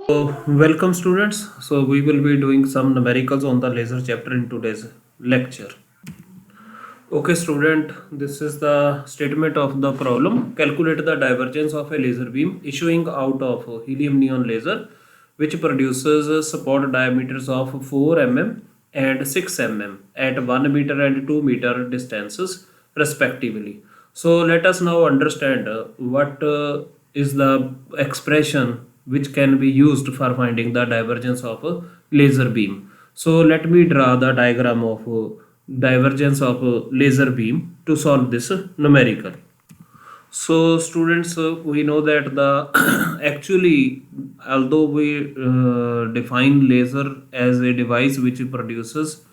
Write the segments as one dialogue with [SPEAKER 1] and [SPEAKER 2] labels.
[SPEAKER 1] Welcome students. So we will be doing some numericals on the laser chapter in today's lecture. Okay student, this is the statement of the problem. Calculate the divergence of a laser beam issuing out of helium neon laser which produces support diameters of 4 mm and 6 mm at 1 meter and 2 meter distances respectively. So let us now understand what is the expression which can be used for finding the divergence of a laser beam. So let me draw the diagram of divergence of a laser beam to solve this numerical. So students, we know that the actually, although we define laser as a device which produces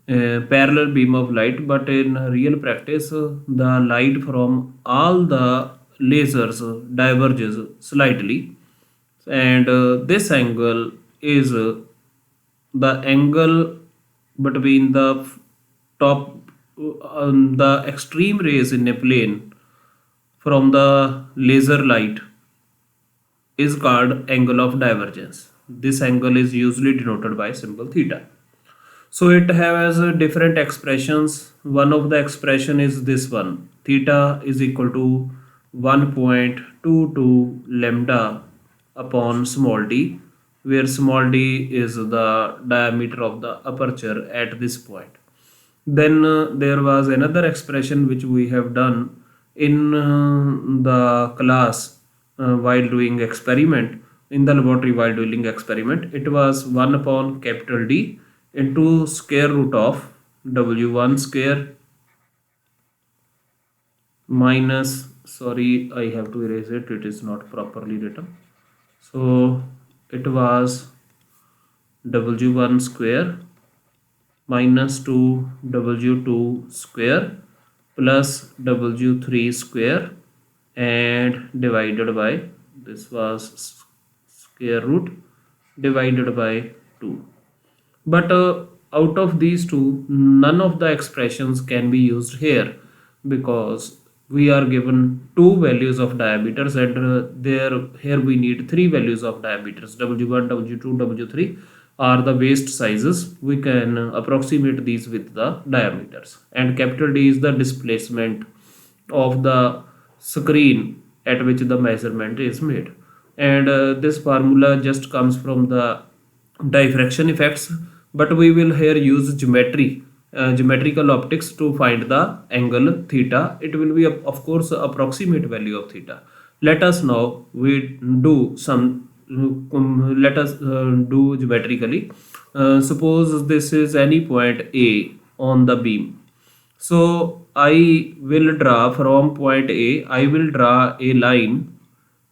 [SPEAKER 1] a parallel beam of light, but in real practice, the light from all the lasers diverges slightly, and this angle is the angle between the top the extreme rays in a plane from the laser light is called angle of divergence. This angle is usually denoted by symbol theta. So it has different expressions. One of the expression is this one. Theta is equal to 1.22 lambda upon small d, where small d is the diameter of the aperture at this point. Then there was another expression which we have done in the class while doing experiment in the laboratory while doing experiment. It was 1 upon capital D into square root of W1 square minus, sorry, I have to erase it, it is not properly written. So it was W1 square minus 2 W2 square plus W3 square and divided by, this was square root divided by 2. But out of these two, none of the expressions can be used here because we are given two values of diameters, and there here we need three values of diameters. W1, W2, W3 are the waist sizes. We can approximate these with the diameters, and capital D is the displacement of the screen at which the measurement is made. And this formula just comes from the diffraction effects, but we will here use geometrical optics to find the angle theta. It will be of course approximate value of theta. Let us now we do some let us do geometrically. Suppose this is any point A on the beam. So I will draw from point A, I will draw a line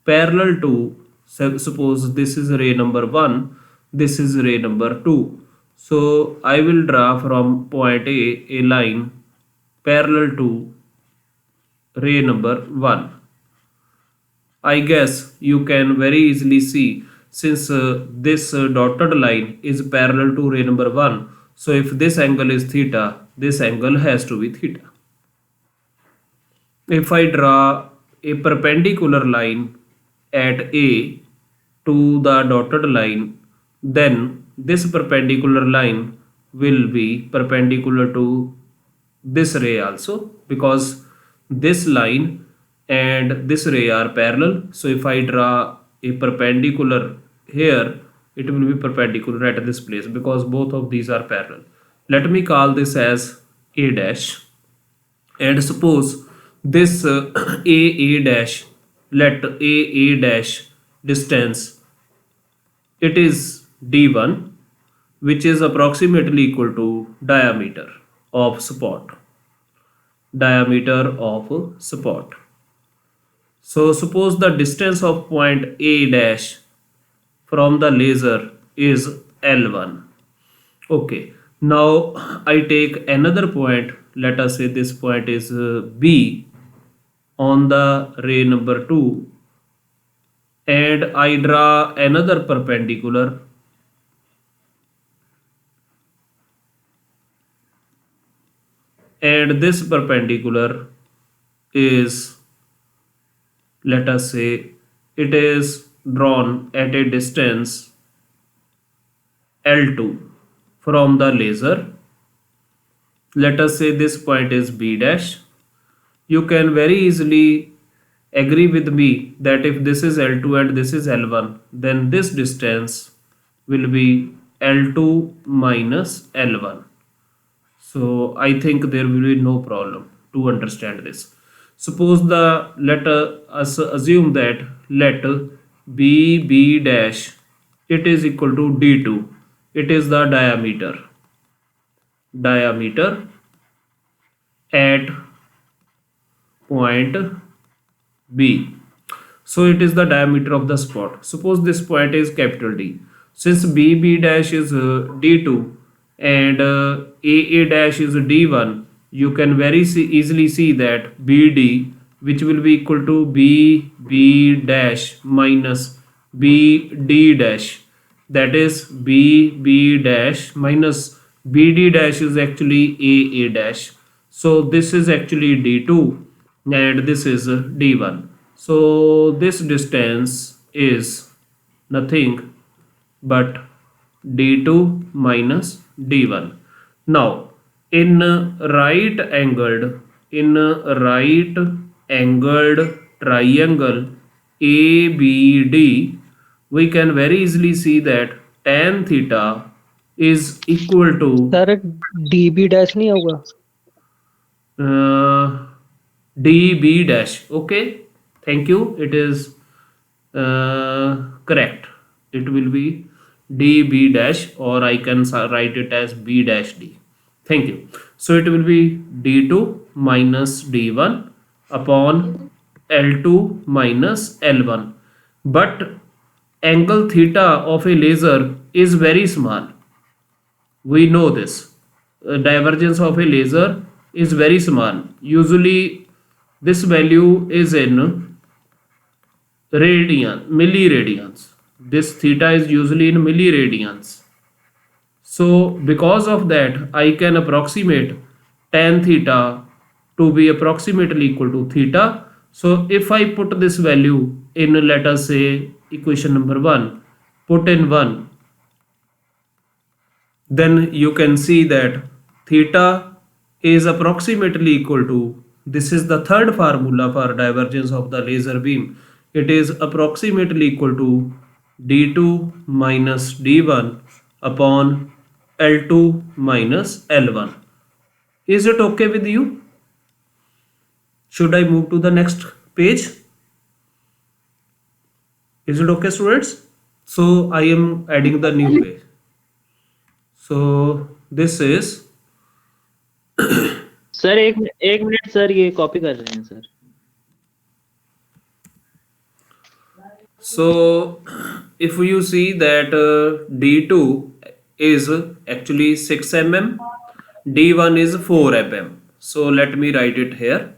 [SPEAKER 1] parallel to, suppose this is ray number 1, this is ray number 2. So I will draw from point A line parallel to ray number 1. I guess you can very easily see, since this dotted line is parallel to ray number 1. So if this angle is theta, this angle has to be theta. If I draw a perpendicular line at A to the dotted line, then this perpendicular line will be perpendicular to this ray also, because this line and this ray are parallel. So if I draw a perpendicular here, it will be perpendicular at this place because both of these are parallel. Let me call this as A dash, and suppose this a dash, let a dash distance, it is d1, which is approximately equal to diameter of support. So suppose the distance of point a dash from the laser is L1. Okay, now I take another point, let us say this point is B on the ray number 2, and I draw another perpendicular, and this perpendicular is, let us say, it is drawn at a distance L2 from the laser, let us say this point is B dash, you can very easily agree with me that if this is L2 and this is L1, then this distance will be L2 minus L1. So I think there will be no problem to understand this. Suppose let us assume that let B dash, it is equal to D2. It is the diameter at point B. So it is the diameter of the spot. Suppose this point is capital D. Since B dash is D2 and A dash is D1, you can very easily see that BD, which will be equal to B dash minus BD dash, that is B dash minus BD dash is actually A dash. So this is actually D2 and this is D1. So this distance is nothing but D2 minus D1. Now in right angled triangle ABD, we can very easily see that tan theta is equal to
[SPEAKER 2] sir DB dash नहीं होगा?
[SPEAKER 1] DB dash. Okay, thank you. It is correct. It will be DB dash, or I can write it as B dash D. Thank you. So it will be D2 minus D1 upon L2 minus L1. But angle theta of a laser is very small. We know this. Divergence of a laser is very small. Usually this value is in milliradians. This theta is usually in milliradians. So because of that, I can approximate tan theta to be approximately equal to theta. So if I put this value in, let us say, equation number 1, put in 1, then you can see that theta is approximately equal to, this is the third formula for divergence of the laser beam, it is approximately equal to D2 minus D1 upon L2 minus L1. Is it okay with you? Should I move to the next page? Is it okay, students? So I am adding the new page. So this is
[SPEAKER 2] sir एक minute sir, ये copy कर रहे हैं sir.
[SPEAKER 1] so if you see that D2 is actually 6 mm, D1 is 4 mm. So let me write it here.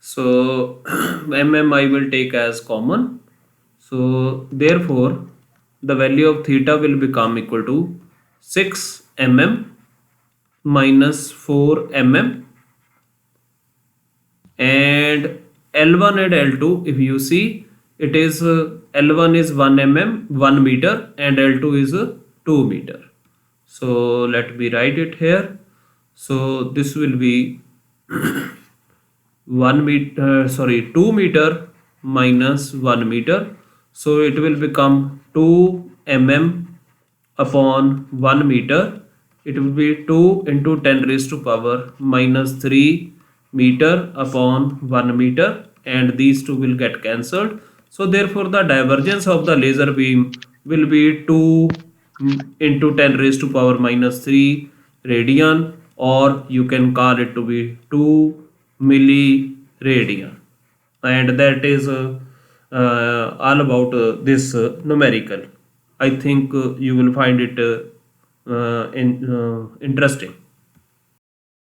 [SPEAKER 1] So mm I will take as common. So therefore the value of theta will become equal to 6 mm minus 4 mm, and L1 and L2, if you see, it is L1 is 1 mm 1 meter and L2 is 2 meter. So let me write it here. So this will be 2 meter minus 1 meter. So it will become 2 mm upon 1 meter. It will be 2 into 10 raised to power minus 3 meter upon 1 meter, and these two will get cancelled. So therefore the divergence of the laser beam will be 2 into 10 raised to power minus 3 radian, or you can call it to be 2 milliradian. And that is all about this numerical. I think you will find it interesting.